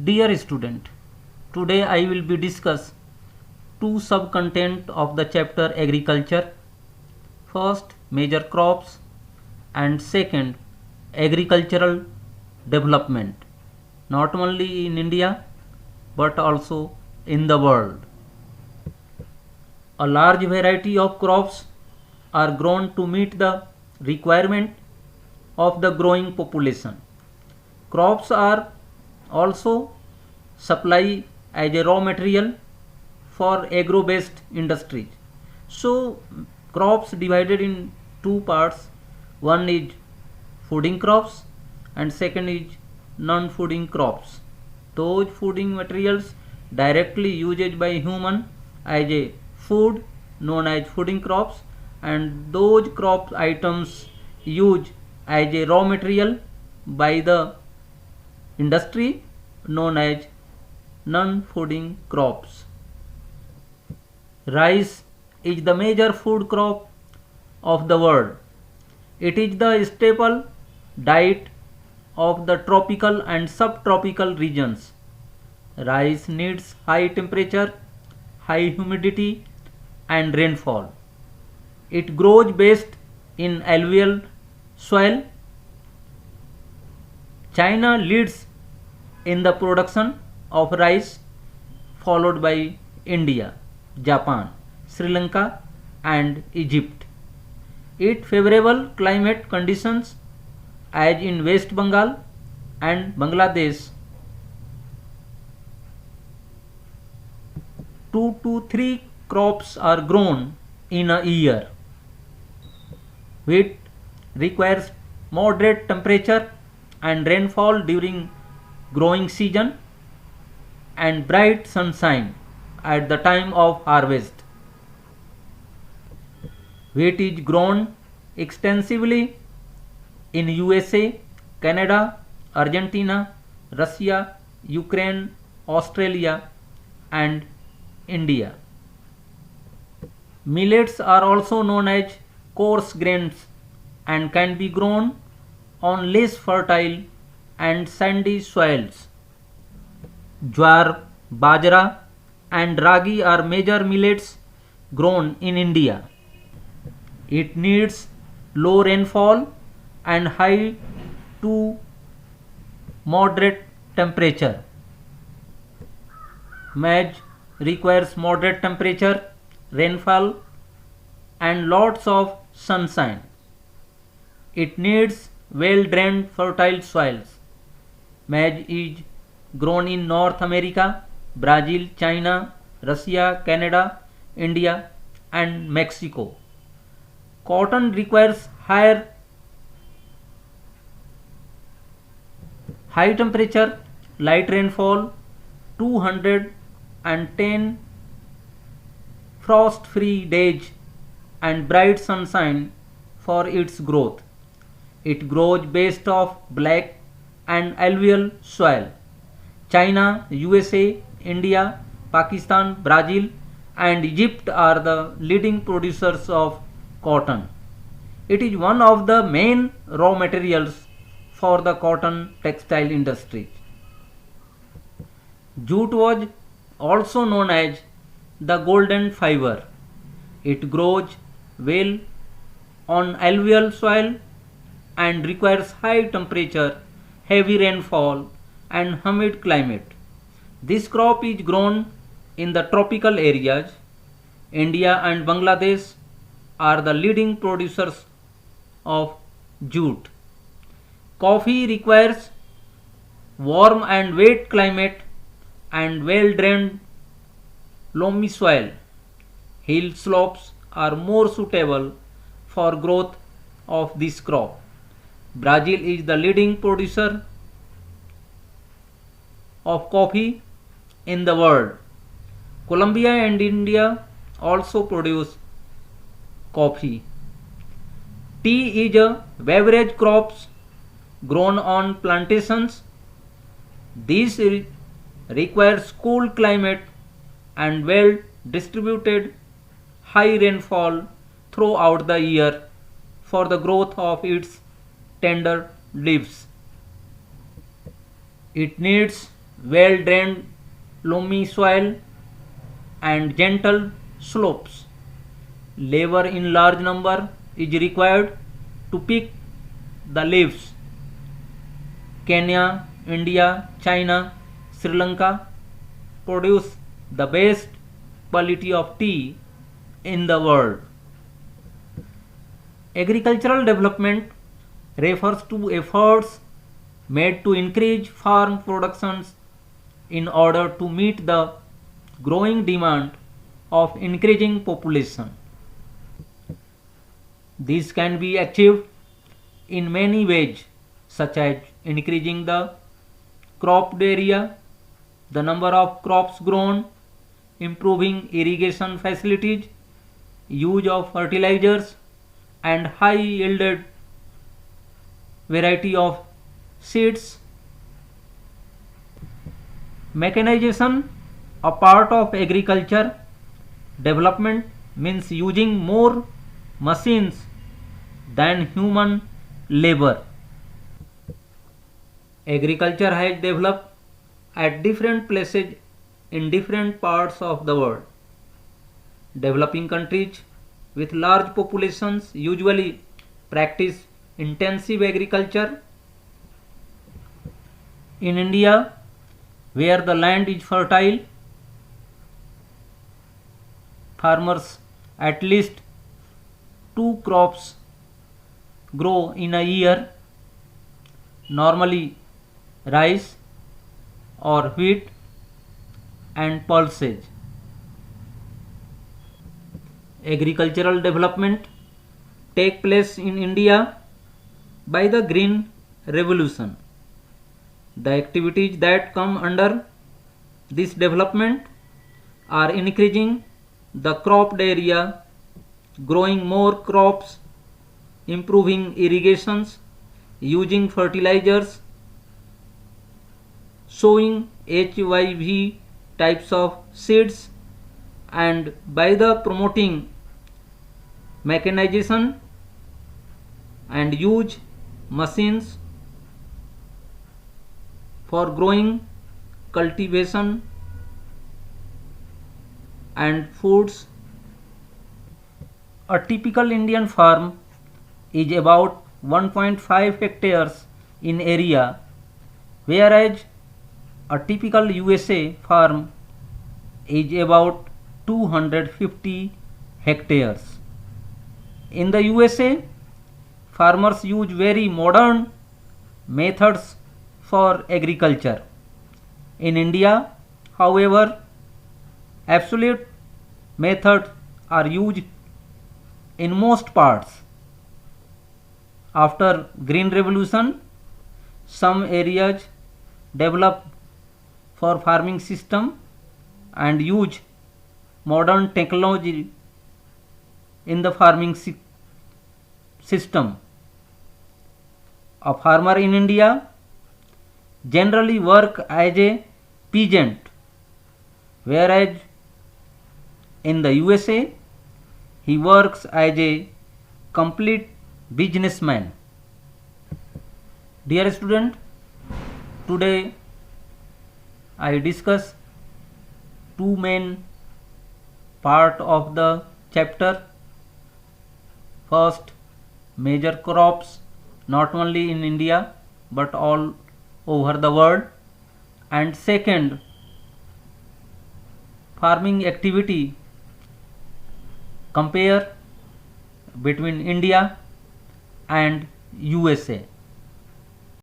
Dear student, today I will be discuss two sub-content of the chapter agriculture. First, major crops, and second, agricultural development, not only in India but also in the world. A large variety of crops are grown to meet the requirement of the growing population. Crops are also supply as a raw material for agro-based industries. So crops divided in two parts. One is fooding crops and second is non-fooding crops. Those fooding materials directly used by human as a food known as fooding crops, and those crop items used as a raw material by the industry known as non-fooding crops. Rice is the major food crop of the world. It is the staple diet of the tropical and subtropical regions. Rice needs high temperature, high humidity and rainfall. It grows best in alluvial soil. China leads in the production of rice, followed by India, Japan, Sri Lanka and Egypt. Its favorable climate conditions as in West Bengal and Bangladesh, 2 to 3 crops are grown in a year. Wheat requires moderate temperature and rainfall during growing season and bright sunshine at the time of harvest. Wheat is grown extensively in USA, Canada, Argentina, Russia, Ukraine, Australia and India. Millets are also known as coarse grains and can be grown on less fertile and sandy soils. Jowar, bajra and ragi are major millets grown in India. It needs low rainfall and high to moderate temperature. Maize requires moderate temperature, rainfall and lots of sunshine. It needs well drained fertile soils. Maize is grown in North America, Brazil, China, Russia, Canada, India and Mexico. Cotton requires high temperature, light rainfall, 210 frost free days and bright sunshine for its growth. It grows best of black and alluvial soil. China, USA, India, Pakistan, Brazil and Egypt are the leading producers of cotton. It is one of the main raw materials for the cotton textile industry. Jute was also known as the golden fiber. It grows well on alluvial soil and requires high temperature, heavy rainfall and humid climate. This crop is grown in the tropical areas. India and Bangladesh are the leading producers of jute. Coffee requires warm and wet climate and well drained loamy soil. Hill slopes are more suitable for growth of this crop. Brazil is the leading producer of coffee in the world. Colombia and India also produce coffee. Tea is a beverage crops grown on plantations. These requires cool climate and well distributed high rainfall throughout the year for the growth of its tender leaves. It needs well drained loamy soil and gentle slopes. Labor in large number is required to pick the leaves. Kenya, India, China, Sri Lanka produce the best quality of tea in the world. Agricultural development refers to efforts made to increase farm productions in order to meet the growing demand of increasing population. This can be achieved in many ways, such as increasing the cropped area, the number of crops grown, improving irrigation facilities, use of fertilizers, and high yielded variety of seeds. Mechanization, a part of agriculture development, means using more machines than human labor. Agriculture has developed at different places in different parts of the world. Developing countries with large populations usually practice intensive agriculture. In India, where the land is fertile, farmers at least two crops grow in a year, normally rice or wheat and pulses. Agricultural development take place in India by the Green Revolution. The activities that come under this development are increasing the cropped area, growing more crops, improving irrigations, using fertilizers, sowing HYV types of seeds, and by the promoting mechanization and use machines for growing, cultivation and foods. A typical Indian farm is about 1.5 hectares in area, whereas a typical USA farm is about 250 hectares. In the USA, farmers use very modern methods for agriculture. In India, however, absolute methods are used in most parts. After Green Revolution, some areas developed for farming system and use modern technology in the farming system. A farmer in India generally work as a peasant, whereas in the USA he works as a complete businessman. Dear student, today I discuss two main part of the chapter. First, major crops not only in India but all over the world, and second, farming activity compare between India and USA.